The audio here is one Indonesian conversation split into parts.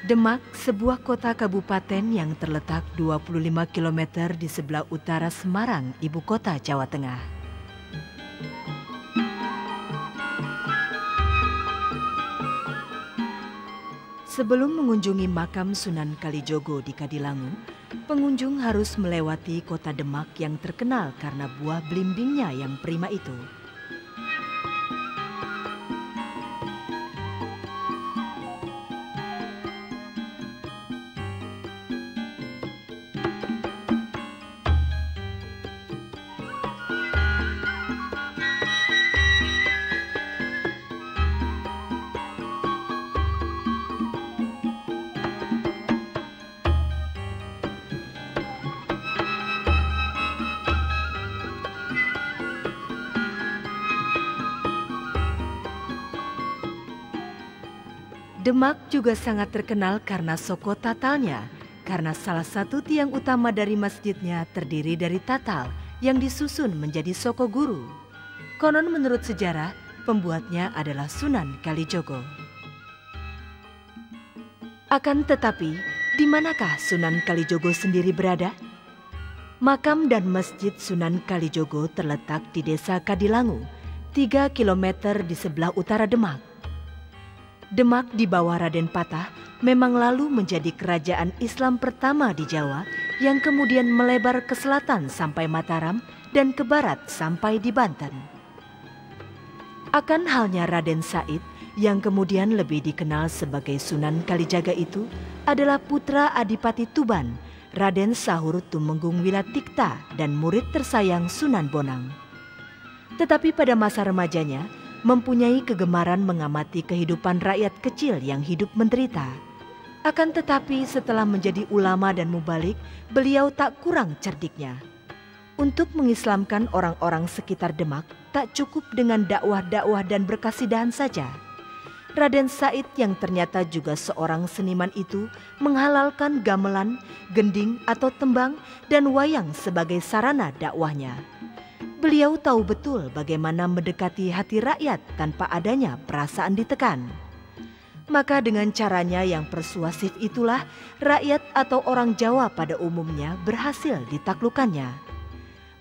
Demak, sebuah kota kabupaten yang terletak 25 km di sebelah utara Semarang, ibu kota Jawa Tengah. Sebelum mengunjungi makam Sunan Kalijogo di Kadilangu, pengunjung harus melewati kota Demak yang terkenal karena buah belimbingnya yang prima itu. Demak juga sangat terkenal karena soko tatalnya, karena salah satu tiang utama dari masjidnya terdiri dari tatal yang disusun menjadi soko guru. Konon menurut sejarah, pembuatnya adalah Sunan Kalijogo. Akan tetapi, di manakah Sunan Kalijogo sendiri berada? Makam dan masjid Sunan Kalijogo terletak di desa Kadilangu, 3 km di sebelah utara Demak. Demak di bawah Raden Patah memang lalu menjadi kerajaan Islam pertama di Jawa yang kemudian melebar ke selatan sampai Mataram dan ke barat sampai di Banten. Akan halnya Raden Said yang kemudian lebih dikenal sebagai Sunan Kalijaga itu adalah putra Adipati Tuban, Raden Sahur Tumenggung Wilatikta dan murid tersayang Sunan Bonang. Tetapi pada masa remajanya, mempunyai kegemaran mengamati kehidupan rakyat kecil yang hidup menderita. Akan tetapi setelah menjadi ulama dan mubalik, beliau tak kurang cerdiknya. Untuk mengislamkan orang-orang sekitar Demak, tak cukup dengan dakwah-dakwah dan berkasidahan saja. Raden Said yang ternyata juga seorang seniman itu menghalalkan gamelan, gending atau tembang dan wayang sebagai sarana dakwahnya. Beliau tahu betul bagaimana mendekati hati rakyat tanpa adanya perasaan ditekan. Maka dengan caranya yang persuasif itulah rakyat atau orang Jawa pada umumnya berhasil ditaklukkannya.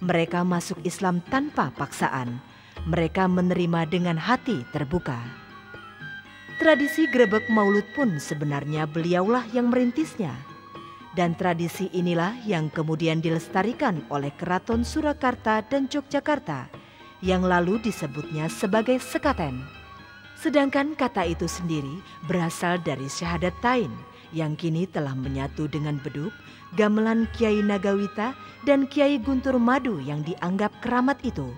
Mereka masuk Islam tanpa paksaan. Mereka menerima dengan hati terbuka. Tradisi grebek maulud pun sebenarnya beliaulah yang merintisnya. Dan tradisi inilah yang kemudian dilestarikan oleh Keraton Surakarta dan Yogyakarta, yang lalu disebutnya sebagai sekaten. Sedangkan kata itu sendiri berasal dari syahadat tain, yang kini telah menyatu dengan beduk, gamelan Kiai Nagawita, dan Kiai Guntur Madu yang dianggap keramat itu.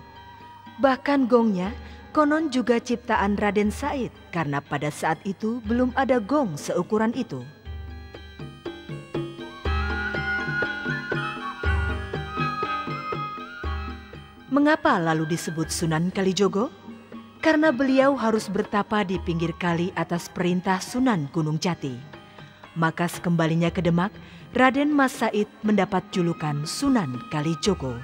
Bahkan gongnya konon juga ciptaan Raden Said, karena pada saat itu belum ada gong seukuran itu. Mengapa lalu disebut Sunan Kalijogo? Karena beliau harus bertapa di pinggir kali atas perintah Sunan Gunung Jati. Maka sekembalinya ke Demak, Raden Mas Said mendapat julukan Sunan Kalijogo.